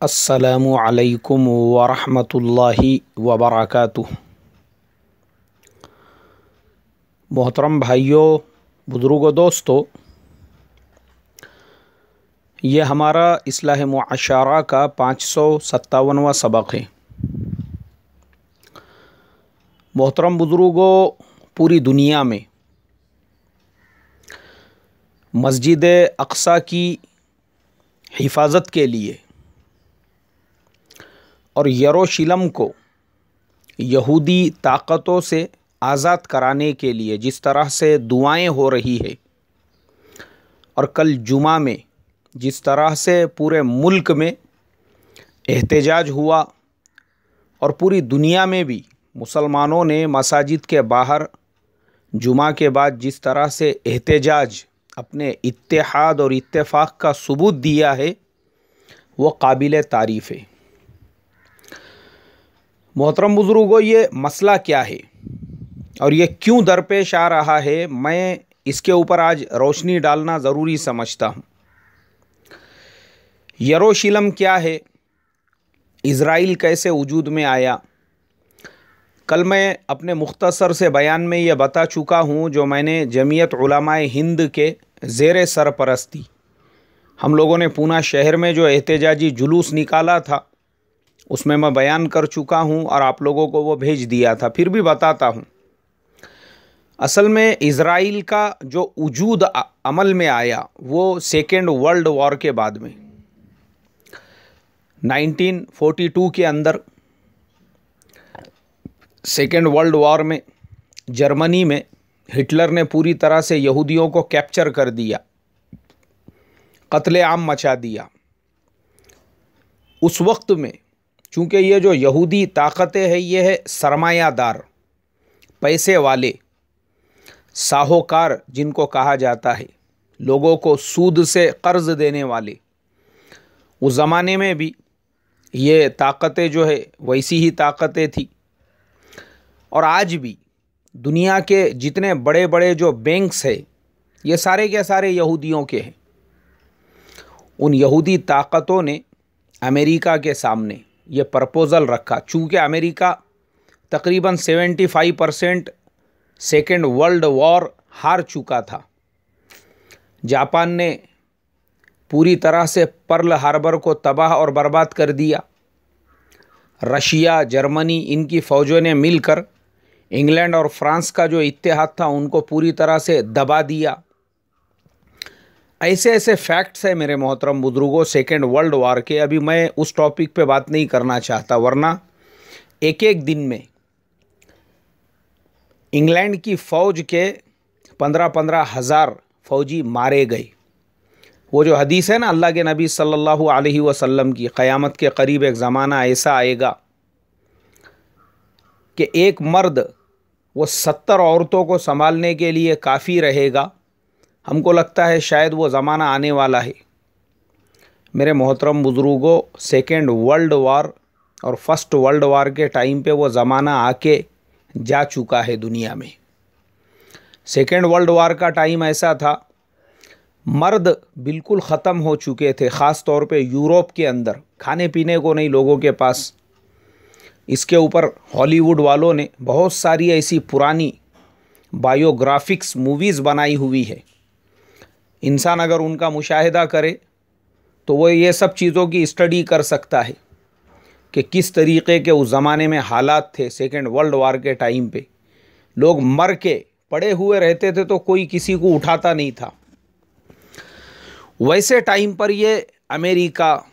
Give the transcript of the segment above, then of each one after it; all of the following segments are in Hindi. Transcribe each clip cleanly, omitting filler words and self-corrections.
अस्सलामु अलैकुम वरहमतुल्लाहि वबरकातुह। मोहतरम भाइयों, बुज़ुर्गों, दोस्तों, ये हमारा इस्लाह मुआशरा का 557वां सबक है। मोहतरम बुज़ुर्गों, पूरी दुनिया में मस्जिद अक़सा की हिफाजत के लिए और यरूशलेम को यहूदी ताक़तों से आज़ाद कराने के लिए जिस तरह से दुआएं हो रही है और कल जुमा में जिस तरह से पूरे मुल्क में एहतजाज हुआ और पूरी दुनिया में भी मुसलमानों ने मसाजिद के बाहर जुमा के बाद जिस तरह से एहतजाज अपने इत्तेहाद और इत्तेफाक का सबूत दिया है, वो काबिल तारीफ़ है। मोहतरम बुज़ुर्गों, ये मसला क्या है और ये क्यों दरपेश आ रहा है, मैं इसके ऊपर आज रोशनी डालना ज़रूरी समझता हूँ। यरूशलेम क्या है, इज़राइल कैसे वजूद में आया, कल मैं अपने मुख्तसर से बयान में ये बता चुका हूँ, जो मैंने जमीयत उलमाए हिंद के ज़ेर सरपरस्ती हम लोगों ने पूना शहर में जो एहतजाजी जुलूस निकाला था, उसमें मैं बयान कर चुका हूँ और आप लोगों को वो भेज दिया था। फिर भी बताता हूँ। असल में इज़राइल का जो वजूद अमल में आया वो सेकेंड वर्ल्ड वॉर के बाद में 1942 के अंदर सेकेंड वर्ल्ड वॉर में जर्मनी में हिटलर ने पूरी तरह से यहूदियों को कैप्चर कर दिया, कत्ले आम मचा दिया। उस वक्त में चूँकि ये जो यहूदी ताकतें हैं, ये है सरमायादार, पैसे वाले, साहूकार जिनको कहा जाता है, लोगों को सूद से कर्ज देने वाले। उस ज़माने में भी ये ताकतें जो है वैसी ही ताकतें थी। और आज भी दुनिया के जितने बड़े बड़े जो बैंक्स हैं, ये सारे के सारे यहूदियों के हैं। उन यहूदी ताकतों ने अमेरिका के सामने ये प्रपोज़ल रखा, चूँकि अमेरिका तकरीबन 75% सेकेंड वर्ल्ड वॉर हार चुका था। जापान ने पूरी तरह से पर्ल हार्बर को तबाह और बर्बाद कर दिया। रशिया, जर्मनी, इनकी फ़ौजों ने मिलकर इंग्लैंड और फ्रांस का जो इत्तेहाद था उनको पूरी तरह से दबा दिया। ऐसे ऐसे फैक्ट्स हैं मेरे मोहतरम बुजुर्गों सेकेंड वर्ल्ड वॉर के। अभी मैं उस टॉपिक पे बात नहीं करना चाहता, वरना एक एक दिन में इंग्लैंड की फ़ौज के 15-15 हज़ार फ़ौजी मारे गए। वो जो हदीस है ना अल्लाह के नबी सल्लल्लाहु अलैहि वसल्लम की, क़यामत के करीब एक ज़माना ऐसा आएगा कि एक मर्द वो 70 औरतों को संभालने के लिए काफ़ी रहेगा। हमको लगता है शायद वो ज़माना आने वाला है। मेरे मोहतरम बुज़ुर्गों, सेकेंड वर्ल्ड वॉर और फर्स्ट वर्ल्ड वॉर के टाइम पे वो ज़माना आके जा चुका है दुनिया में। सेकेंड वर्ल्ड वॉर का टाइम ऐसा था, मर्द बिल्कुल ख़त्म हो चुके थे, ख़ास तौर पे यूरोप के अंदर खाने पीने को नहीं लोगों के पास। इसके ऊपर हॉलीवुड वालों ने बहुत सारी ऐसी पुरानी बायोग्राफिक्स मूवीज़ बनाई हुई है। इंसान अगर उनका मुशाहिदा करे तो वो ये सब चीज़ों की स्टडी कर सकता है कि किस तरीक़े के उस ज़माने में हालात थे। सेकेंड वर्ल्ड वॉर के टाइम पे लोग मर के पड़े हुए रहते थे तो कोई किसी को उठाता नहीं था। वैसे टाइम पर ये अमेरिका,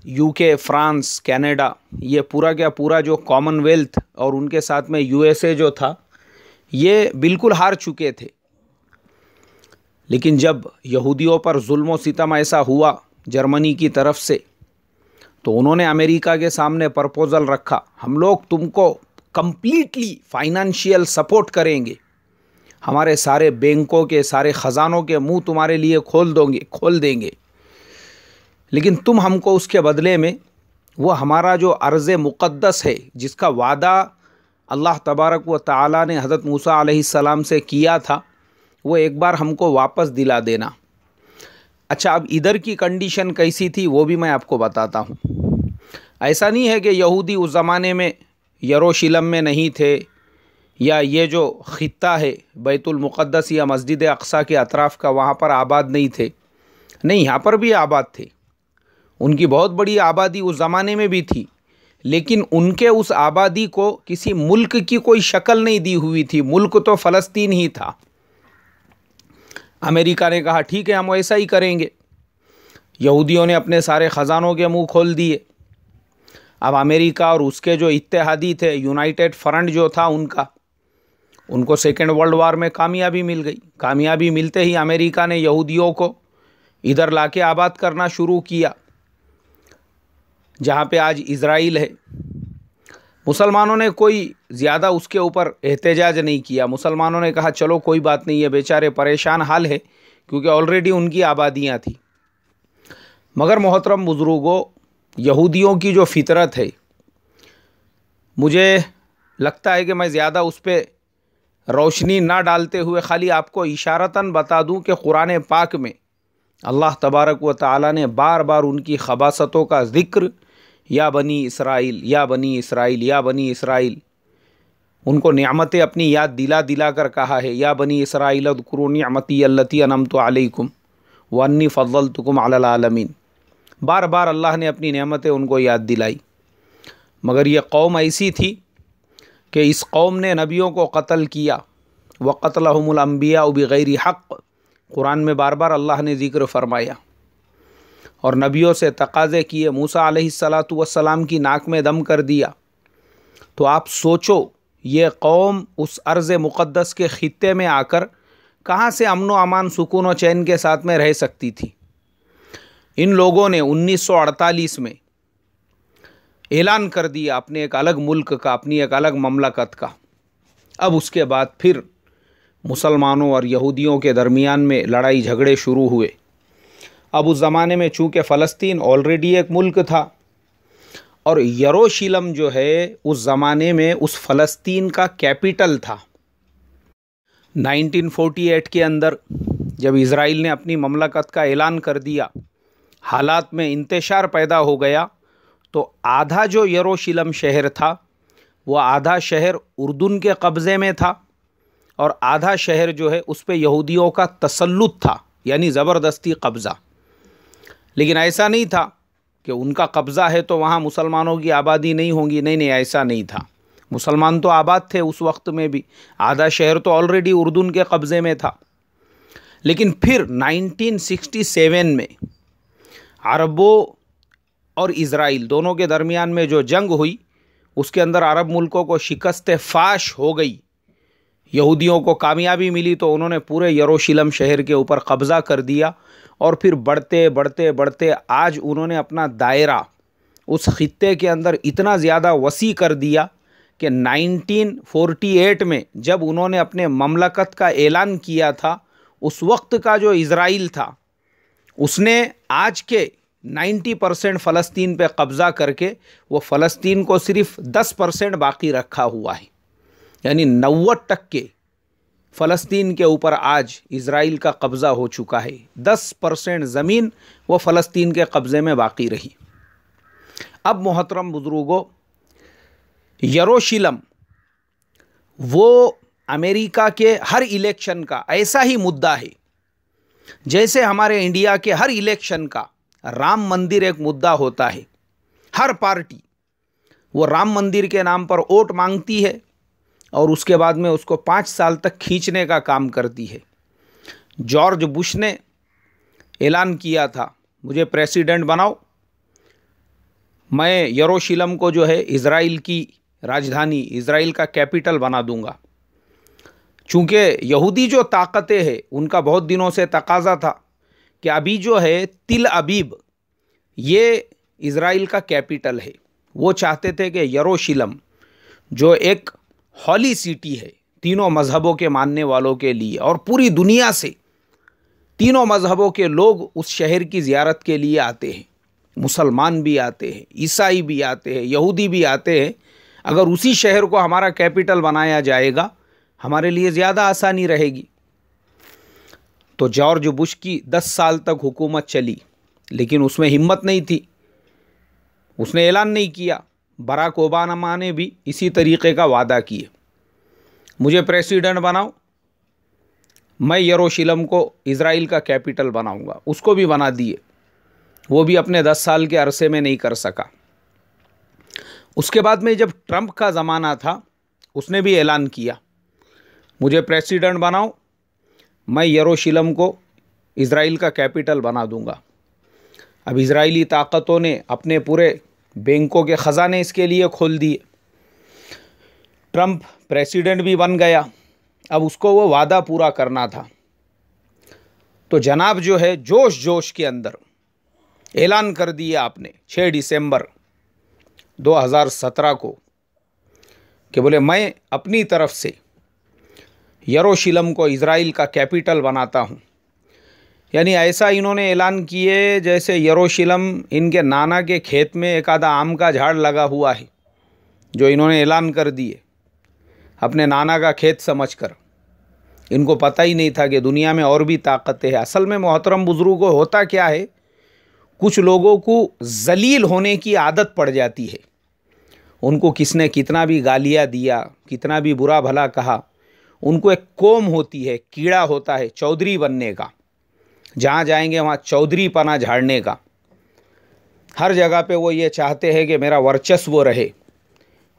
यूके, फ्रांस, कनाडा, ये पूरा क्या पूरा जो कॉमनवेल्थ और उनके साथ में यूएसए जो था, ये बिल्कुल हार चुके थे। लेकिन जब यहूदियों पर जुल्म और सितम ऐसा हुआ जर्मनी की तरफ से, तो उन्होंने अमेरिका के सामने प्रपोज़ल रखा, हम लोग तुमको कंप्लीटली फाइनेंशियल सपोर्ट करेंगे, हमारे सारे बैंकों के सारे ख़जानों के मुंह तुम्हारे लिए खोल देंगे, लेकिन तुम हमको उसके बदले में वो हमारा जो अर्ज़ मुक़द्दस है, जिसका वादा अल्लाह तबारक व तआला ने हज़रत मूसा अलैहिस्सलाम से किया था, वो एक बार हमको वापस दिला देना। अच्छा, अब इधर की कंडीशन कैसी थी वो भी मैं आपको बताता हूँ। ऐसा नहीं है कि यहूदी उस ज़माने में यरूशलेम में नहीं थे, या ये जो खित्ता है बैतुल मुक़द्दस या मस्जिद अक़सा के अतराफ़ का, वहाँ पर आबाद नहीं थे। नहीं, यहाँ पर भी आबाद थे। उनकी बहुत बड़ी आबादी उस ज़माने में भी थी, लेकिन उनके उस आबादी को किसी मुल्क की कोई शक्ल नहीं दी हुई थी। मुल्क तो फ़लस्तीन ही था। अमेरिका ने कहा ठीक है, हम वैसा ही करेंगे। यहूदियों ने अपने सारे ख़जानों के मुंह खोल दिए। अब अमेरिका और उसके जो इत्तेहादी थे, यूनाइटेड फ्रंट जो था उनको सेकेंड वर्ल्ड वार में कामयाबी मिल गई। कामयाबी मिलते ही अमेरिका ने यहूदियों को इधर लाके आबाद करना शुरू किया, जहाँ पे आज इज़राइल है। मुसलमानों ने कोई ज़्यादा उसके ऊपर एहतजाज नहीं किया। मुसलमानों ने कहा चलो कोई बात नहीं है, बेचारे परेशान हाल है, क्योंकि ऑलरेडी उनकी आबादियाँ थी। मगर मोहतरम बुज़ुर्गों, यहूदियों की जो फितरत है, मुझे लगता है कि मैं ज़्यादा उस पर रोशनी ना डालते हुए खाली आपको इशारतन बता दूं कि कुरान पाक में अल्लाह तबारक व तआला ने बार बार उनकी खबासतों का ज़िक्र, या बनी इसराइल, या बनी इसराइल, या बनी इसराइल, उनको नेमतें अपनी याद दिला दिला कर कहा है। या बनी इसराइल उज़कुरू निअमती अल्लती अनअमतु अलैकुम व अन्नी फ़ज़्ज़लतुकुम अलल आलमीन। बार बार अल्लाह ने अपनी नेमतें उनको याद दिलाई। मगर ये कौम ऐसी थी कि इस कौम ने नबियों को कत्ल किया। व क़त्लहुमुल अंबिया बिग़ैरि हक़, कुरान में बार बार अल्लाह ने ज़िक्र फरमाया। और नबियों से तकाज़े किए, मूसा अलैहिस्सलातु वस्सलाम की नाक में दम कर दिया। तो आप सोचो, ये कौम उस अर्ज़ मुक़द्दस के ख़ित्ते में आकर कहाँ से अमन व अमान, सुकून व चैन के साथ में रह सकती थी। इन लोगों ने 1948 में ऐलान कर दिया अपने एक अलग मुल्क का, अपनी एक अलग ममलकत का। अब उसके बाद फिर मुसलमानों और यहूदियों के दरमियान में लड़ाई झगड़े शुरू हुए। अब उस ज़माने में चूँकि फ़लस्तीन ऑलरेडी एक मुल्क था, और यरूशलेम जो है उस ज़माने में उस फ़लस्तीन का कैपिटल था। 1948 के अंदर जब इज़राइल ने अपनी ममलकत का ऐलान कर दिया, हालात में इंतशार पैदा हो गया। तो आधा जो यरूशलेम शहर था, वो आधा शहर उर्दून के कब्ज़े में था, और आधा शहर जो है उस पर यहूदियों का तसल्लुत था, यानी ज़बरदस्ती कब्ज़ा। लेकिन ऐसा नहीं था कि उनका कब्ज़ा है तो वहाँ मुसलमानों की आबादी नहीं होंगी। नहीं नहीं, ऐसा नहीं था। मुसलमान तो आबाद थे उस वक्त में भी, आधा शहर तो ऑलरेडी उर्दून के कब्ज़े में था। लेकिन फिर 1967 में अरबों और इज़राइल दोनों के दरमियान में जो जंग हुई, उसके अंदर अरब मुल्कों को शिकस्त फाश हो गई। यहूदियों को कामयाबी मिली तो उन्होंने पूरे यरूशलेम शहर के ऊपर कब्ज़ा कर दिया। और फिर बढ़ते बढ़ते बढ़ते आज उन्होंने अपना दायरा उस खित्ते के अंदर इतना ज़्यादा वसी कर दिया कि 1948 में जब उन्होंने अपने ममलकत का ऐलान किया था, उस वक्त का जो इज़राइल था उसने आज के 90% फ़लस्तीन पे कब्ज़ा करके वो फ़लस्तीन को सिर्फ 10% बाकी रखा हुआ है। यानी 90% फ़लस्तीन के ऊपर आज इज़राइल का कब्ज़ा हो चुका है। 10% ज़मीन वो फ़लस्तीन के कब्ज़े में बाकी रही। अब मोहतरम बुज़ुर्गों, यरूशलेम वो अमेरिका के हर इलेक्शन का ऐसा ही मुद्दा है, जैसे हमारे इंडिया के हर इलेक्शन का राम मंदिर एक मुद्दा होता है। हर पार्टी वो राम मंदिर के नाम पर वोट मांगती है और उसके बाद में उसको 5 साल तक खींचने का काम करती है। जॉर्ज बुश ने ऐलान किया था, मुझे प्रेसिडेंट बनाओ, मैं यरूशलेम को जो है इज़राइल की राजधानी, इज़राइल का कैपिटल बना दूंगा। चूँकि यहूदी जो ताकतें हैं उनका बहुत दिनों से तकाज़ा था कि अभी जो है तिल अबीब ये इज़राइल का कैपिटल है। वो चाहते थे कि यरूशलेम जो एक हॉली सिटी है तीनों मज़हबों के मानने वालों के लिए, और पूरी दुनिया से तीनों मज़हबों के लोग उस शहर की ज़ियारत के लिए आते हैं। मुसलमान भी आते हैं, ईसाई भी आते हैं, यहूदी भी आते हैं। अगर उसी शहर को हमारा कैपिटल बनाया जाएगा हमारे लिए ज़्यादा आसानी रहेगी। तो जॉर्ज बुश की 10 साल तक हुकूमत चली, लेकिन उसमें हिम्मत नहीं थी। उसने ऐलान नहीं किया। बराक ओबामा ने भी इसी तरीके का वादा किया, मुझे प्रेसिडेंट बनाओ, मैं यरूशलेम को इज़राइल का कैपिटल बनाऊंगा। उसको भी बना दिए, वो भी अपने 10 साल के अरसे में नहीं कर सका। उसके बाद में जब ट्रंप का ज़माना था, उसने भी ऐलान किया, मुझे प्रेसिडेंट बनाओ, मैं यरूशलेम को इज़राइल का कैपिटल बना दूंगा। अब इज़राइली ताकतों ने अपने पूरे बैंकों के ख़जाने इसके लिए खोल दिए। ट्रंप प्रेसिडेंट भी बन गया, अब उसको वो वादा पूरा करना था। तो जनाब जो है जोश जोश के अंदर ऐलान कर दिया आपने 6 दिसंबर 2017 को कि बोले मैं अपनी तरफ से यरूशलेम को इज़राइल का कैपिटल बनाता हूँ। यानी ऐसा इन्होंने ऐलान किए जैसे यरूशलेम इनके नाना के खेत में एक आधा आम का झाड़ लगा हुआ है, जो इन्होंने ऐलान कर दिए अपने नाना का खेत समझकर। इनको पता ही नहीं था कि दुनिया में और भी ताकतें हैं। असल में मोहतरम बुजुर्गों, होता क्या है, कुछ लोगों को जलील होने की आदत पड़ जाती है। उनको किसने कितना भी गालियाँ दिया, कितना भी बुरा भला कहा, उनको एक कौम होती है, कीड़ा होता है चौधरी बनने का। जहाँ जाएंगे वहाँ चौधरी पना झाड़ने का। हर जगह पे वो ये चाहते हैं कि मेरा वर्चस्व रहे,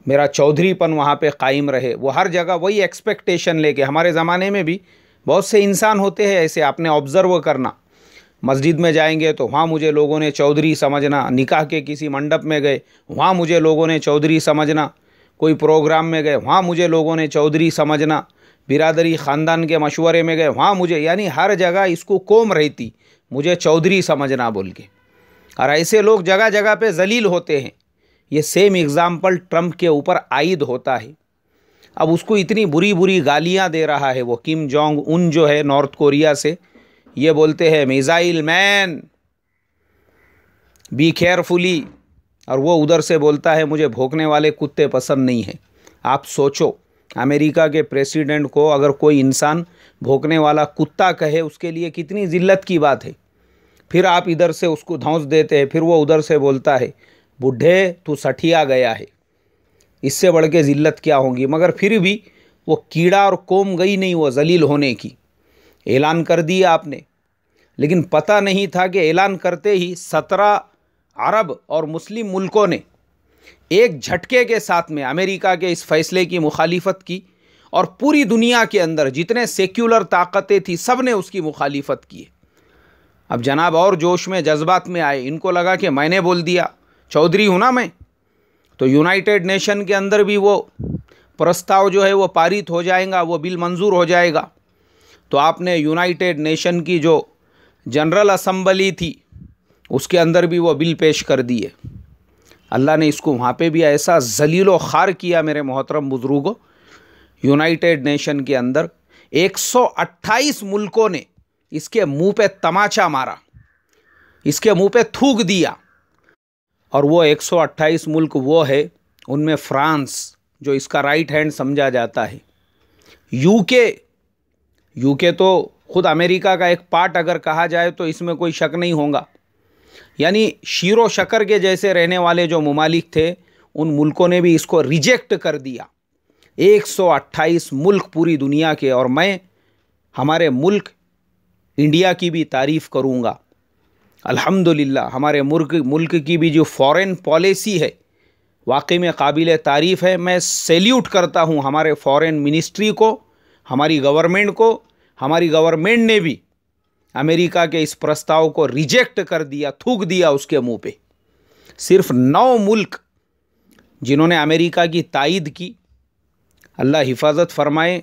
मेरा चौधरीपन वहाँ पे कायम रहे। वो हर जगह वही एक्सपेक्टेशन लेके, हमारे ज़माने में भी बहुत से इंसान होते हैं ऐसे, आपने ऑब्ज़र्व करना। मस्जिद में जाएंगे तो वहाँ मुझे लोगों ने चौधरी समझना, निकाह के किसी मंडप में गए वहाँ मुझे लोगों ने चौधरी समझना, कोई प्रोग्राम में गए वहाँ मुझे लोगों ने चौधरी समझना, बिरादरी ख़ानदान के मशवरे में गए वहाँ मुझे, यानी हर जगह इसको कौम रहती, मुझे चौधरी समझना बोल के। और ऐसे लोग जगह जगह पे जलील होते हैं। ये सेम एग्ज़ाम्पल ट्रंप के ऊपर आयद होता है। अब उसको इतनी बुरी बुरी गालियाँ दे रहा है वो किम जोंग उन जो है नॉर्थ कोरिया से, ये बोलते हैं मिसाइल मैन, बी केयरफुली, और वो उधर से बोलता है मुझे भौंकने वाले कुत्ते पसंद नहीं हैं। आप सोचो, अमेरिका के प्रेसिडेंट को अगर कोई इंसान भौंकने वाला कुत्ता कहे, उसके लिए कितनी ज़िल्लत की बात है। फिर आप इधर से उसको धौंस देते हैं, फिर वो उधर से बोलता है बुढ़े तू सठिया गया है। इससे बढ़ के ज़िल्लत क्या होगी। मगर फिर भी वो कीड़ा और कौम गई नहीं वो जलील होने की। ऐलान कर दिया आपने, लेकिन पता नहीं था कि ऐलान करते ही 17 अरब और मुस्लिम मुल्कों ने एक झटके के साथ में अमेरिका के इस फैसले की मुखालिफत की, और पूरी दुनिया के अंदर जितने सेक्युलर ताकतें थी सब ने उसकी मुखालिफत की। अब जनाब और जोश में जज्बात में आए, इनको लगा कि मैंने बोल दिया, चौधरी हूँ ना मैं, तो यूनाइटेड नेशन के अंदर भी वो प्रस्ताव जो है वो पारित हो जाएगा, वो बिल मंजूर हो जाएगा। तो आपने यूनाइटेड नेशन की जो जनरल असम्बली थी उसके अंदर भी वो बिल पेश कर दिए। अल्लाह ने इसको वहाँ पे भी ऐसा जलीलो खार किया मेरे मोहतरम बुजुर्गों, यूनाइटेड नेशन के अंदर 128 मुल्कों ने इसके मुंह पे तमाचा मारा, इसके मुंह पे थूक दिया। और वो 128 मुल्क वो है, उनमें फ्रांस जो इसका राइट हैंड समझा जाता है, यूके तो खुद अमेरिका का एक पार्ट अगर कहा जाए तो इसमें कोई शक नहीं होगा। यानी शीरो शक्कर के जैसे रहने वाले जो ममालिक थे, उन मुल्कों ने भी इसको रिजेक्ट कर दिया। 128 मुल्क पूरी दुनिया के। और मैं हमारे मुल्क इंडिया की भी तारीफ़ करूँगा। अल्हम्दुलिल्लाह हमारे मुल्क की भी जो फॉरेन पॉलिसी है वाकई में काबिल तारीफ़ है। मैं सैल्यूट करता हूँ हमारे फॉरेन मिनिस्ट्री को, हमारी गवर्नमेंट को। हमारी गवर्नमेंट ने भी अमेरिका के इस प्रस्ताव को रिजेक्ट कर दिया, थूक दिया उसके मुंह पे। सिर्फ 9 मुल्क जिन्होंने अमेरिका की तायद की, अल्लाह हिफाजत फरमाए,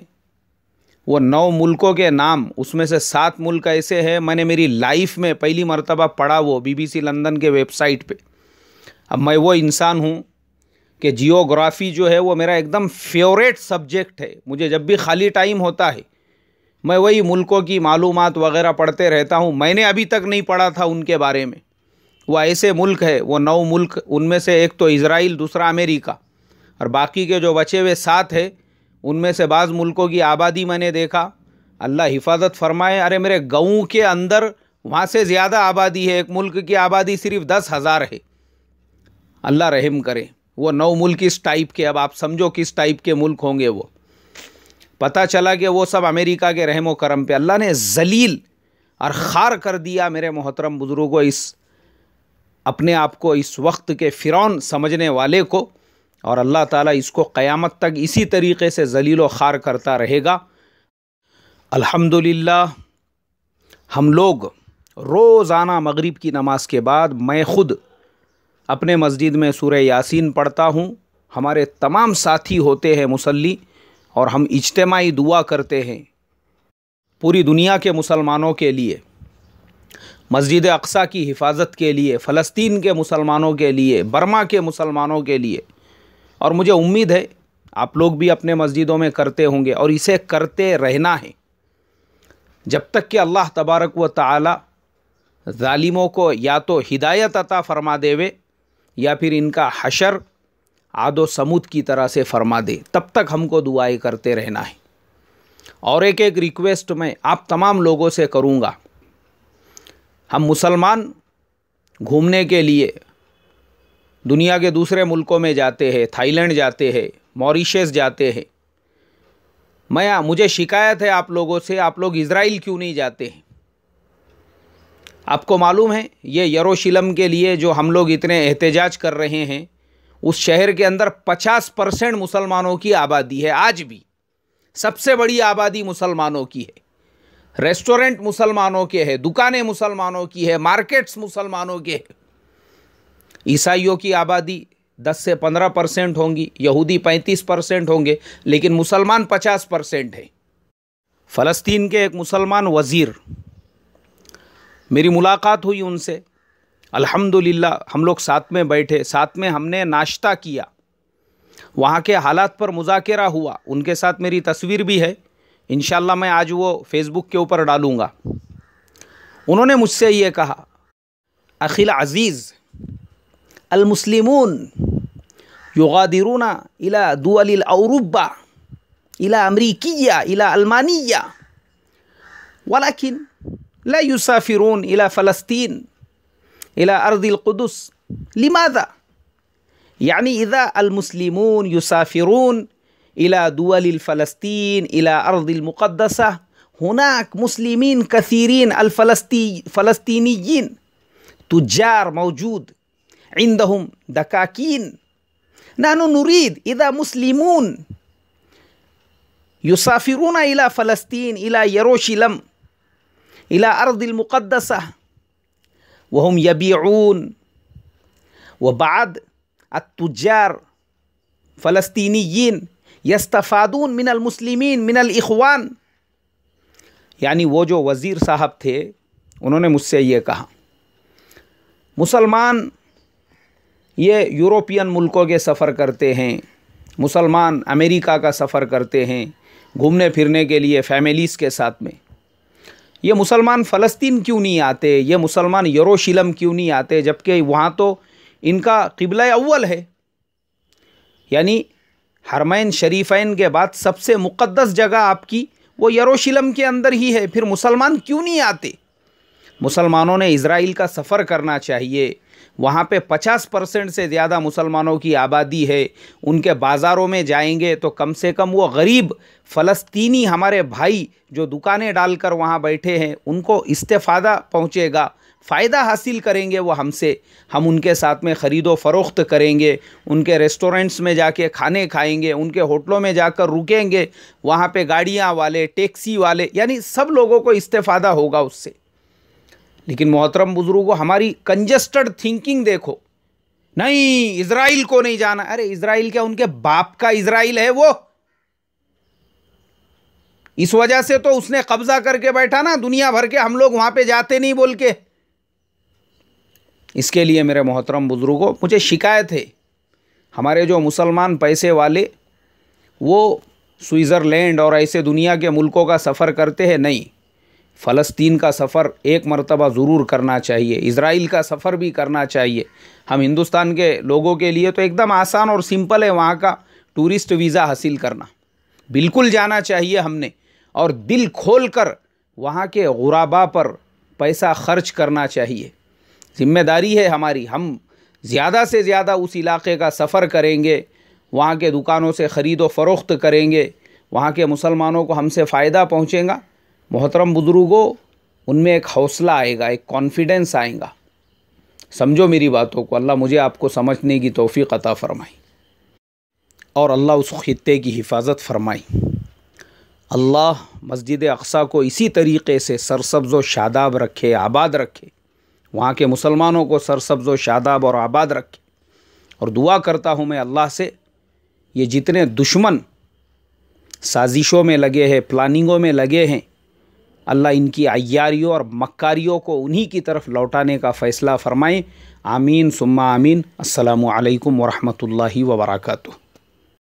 वो 9 मुल्कों के नाम, उसमें से 7 मुल्क ऐसे हैं मैंने मेरी लाइफ में पहली मर्तबा पढ़ा, वो BBC लंदन के वेबसाइट पे। अब मैं वो इंसान हूँ कि जियोग्राफ़ी जो है वो मेरा एकदम फेवरेट सब्जेक्ट है। मुझे जब भी खाली टाइम होता है मैं वही मुल्कों की मालूमात वगैरह पढ़ते रहता हूँ। मैंने अभी तक नहीं पढ़ा था उनके बारे में। वो ऐसे मुल्क है, वो 9 मुल्क, उनमें से एक तो इज़राइल, दूसरा अमेरिका, और बाकी के जो बचे हुए 7 है उनमें से बाज़ मुल्कों की आबादी मैंने देखा, अल्लाह हिफाजत फरमाए, अरे मेरे गाँव के अंदर वहाँ से ज़्यादा आबादी है। एक मुल्क की आबादी सिर्फ 10,000 है। अल्लाह रहम करे। वो 9 मुल्क इस टाइप के, अब आप समझो किस टाइप के मुल्क होंगे वो। पता चला कि वो सब अमेरिका के रहम व करम पे अल्लाह ने जलील और खार कर दिया मेरे मोहतरम बुजुर्गों इस अपने आप को इस वक्त के फ़िरौन समझने वाले को। और अल्लाह ताला इसको क़यामत तक इसी तरीक़े से जलील व खार करता रहेगा। अल्हम्दुलिल्लाह हम लोग रोज़ाना मगरिब की नमाज के बाद मैं ख़ुद अपने मस्जिद में सूरह यासीन पढ़ता हूँ। हमारे तमाम साथी होते हैं मुसल्ली और हम इज्तिमाई दुआ करते हैं पूरी दुनिया के मुसलमानों के लिए, मस्जिद अक़सा की हिफाजत के लिए, फ़लस्तीन के मुसलमानों के लिए, बर्मा के मुसलमानों के लिए। और मुझे उम्मीद है आप लोग भी अपने मस्जिदों में करते होंगे और इसे करते रहना है जब तक कि अल्लाह तबारक व तआला ज़ालिमों को या तो हिदायत अता फ़रमा देवे या फिर इनका हशर आदो समूद की तरह से फरमा दे, तब तक हमको दुआएं करते रहना है। और एक एक रिक्वेस्ट मैं आप तमाम लोगों से करूँगा। हम मुसलमान घूमने के लिए दुनिया के दूसरे मुल्कों में जाते हैं, थाईलैंड जाते हैं, मॉरिशस जाते हैं। मुझे शिकायत है आप लोगों से, आप लोग इज़राइल क्यों नहीं जाते हैं? आपको मालूम है ये यरूशलेम के लिए जो हम लोग इतने एहतजाज कर रहे हैं, उस शहर के अंदर 50% मुसलमानों की आबादी है। आज भी सबसे बड़ी आबादी मुसलमानों की है। रेस्टोरेंट मुसलमानों के हैं, दुकानें मुसलमानों की है, मार्केट्स मुसलमानों के हैं। ईसाइयों की आबादी 10 से 15% होंगी, यहूदी 35% होंगे, लेकिन मुसलमान 50% है। फ़लस्तीन के एक मुसलमान वज़ीर, मेरी मुलाकात हुई उनसे, अल्हम्दुलिल्लाह हम लोग साथ में बैठे, साथ में हमने नाश्ता किया, वहाँ के हालात पर मुज़ाकरा हुआ। उनके साथ मेरी तस्वीर भी है, इंशाअल्लाह मैं आज वो फ़ेसबुक के ऊपर डालूँगा। उन्होंने मुझसे ये कहा, अखिल अज़ीज़ अल मुस्लिमून युगादिरूना इला दुअलिल औरुबा इला अमरीकिया इला अलमानिया वलाकिन ला युसाफिरून इला फ़लस्तीन इला अर्दिल कुदस लिमाज़ा। यानी इज़ा अल मुस्लिमून युसाफिरून इला दुअलिल फ़लस्तीन इला अर्दिल मुक़द्दसा हुनाक मुस्लिमीन कसीरीन अल फ़लस्तीनीयीन तुज्जार मौजूद इंदहुम दकाकीन नानु नुरीद इज़ा मुस्लिमून युसाफिरून इला फ़लस्तीन इला यरूशलेम इला अर्दिल मुक़द्दसा वहुम यबीऊन व बाद अत्तुज्जार फ़लस्तीनीयीन यस्तफ़ादून मिनल मुस्लिमीन मिनल इख़वान। यानी वो जो वज़ीर साहब थे उन्होंने मुझसे ये कहा, मुसलमान ये यूरोपियन मुल्कों के सफ़र करते हैं, मुसलमान अमेरिका का सफ़र करते हैं घूमने फिरने के लिए फैमिलीज़ के साथ में। ये मुसलमान फ़लस्तीन क्यों नहीं आते, ये मुसलमान यरूशलेम क्यों नहीं आते, जबकि वहाँ तो इनका क़िबला अव्वल है। यानी हरमैन शरीफ़ैन के बाद सबसे मुक़द्दस जगह आपकी वो यरूशलेम के अंदर ही है, फिर मुसलमान क्यों नहीं आते? मुसलमानों ने इज़राइल का सफ़र करना चाहिए। वहाँ पे 50% से ज़्यादा मुसलमानों की आबादी है। उनके बाज़ारों में जाएंगे तो कम से कम वो गरीब फ़लस्तीनी हमारे भाई जो दुकानें डालकर वहाँ बैठे हैं उनको इस्तेफ़ादा पहुँचेगा, फ़ायदा हासिल करेंगे वो हमसे। हम उनके साथ में ख़रीदो फ़रोख्त करेंगे, उनके रेस्टोरेंट्स में जाके खाने खाएंगे, उनके होटलों में जाकर रुकेंगे, वहाँ पे गाड़ियाँ वाले, टैक्सी वाले, यानी सब लोगों को इस्तेफ़ादा होगा उससे। लेकिन मोहतरम बुज़ुर्गों, हमारी कंजस्टेड थिंकिंग देखो, नहीं इज़राइल को नहीं जाना। अरे इज़राइल क्या उनके बाप का इज़राइल है वो? इस वजह से तो उसने कब्जा करके बैठा ना दुनिया भर के, हम लोग वहाँ पे जाते नहीं बोल के। इसके लिए मेरे मोहतरम बुज़ुर्गों, मुझे शिकायत है, हमारे जो मुसलमान पैसे वाले वो स्विट्ज़रलैंड और ऐसे दुनिया के मुल्कों का सफ़र करते हैं, नहीं, फ़लस्तीन का सफ़र एक मरतबा ज़रूर करना चाहिए, इज़राइल का सफ़र भी करना चाहिए। हम हिंदुस्तान के लोगों के लिए तो एकदम आसान और सिंपल है वहाँ का टूरिस्ट वीज़ा हासिल करना, बिल्कुल जाना चाहिए हमने, और दिल खोल कर वहाँ के गुराबा पर पैसा खर्च करना चाहिए। ज़िम्मेदारी है हमारी, हम ज़्यादा से ज़्यादा उस इलाक़े का सफ़र करेंगे, वहाँ के दुकानों से ख़रीद व फ़रोख्त करेंगे, वहाँ के मुसलमानों को हमसे फ़ायदा पहुँचेगा, मोहतरम बुज़ुर्गों, उनमें एक हौसला आएगा, एक कॉन्फिडेंस आएगा। समझो मेरी बातों को। अल्लाह मुझे आपको समझने की तौफ़ीक़ अता फ़रमाई और अल्लाह उस खित्ते की हिफाजत फ़रमाई। अल्लाह मस्जिद अक़सा को इसी तरीक़े से सरसब्ज़ व शादाब रखे, आबाद रखे, वहाँ के मुसलमानों को सरसब्ज़ व शादाब और आबाद रखे। और दुआ करता हूँ मैं अल्लाह से, ये जितने दुश्मन साजिशों में लगे हैं, प्लानिंगों में लगे हैं, अल्लाह इनकी अय्यारियों और मक्कारियों को उन्हीं की तरफ लौटाने का फ़ैसला फ़रमाएँ। आमीन सुम्मा आमीन। अस्सलामु अलैकुम व रहमतुल्लाहि व बरकातुहू।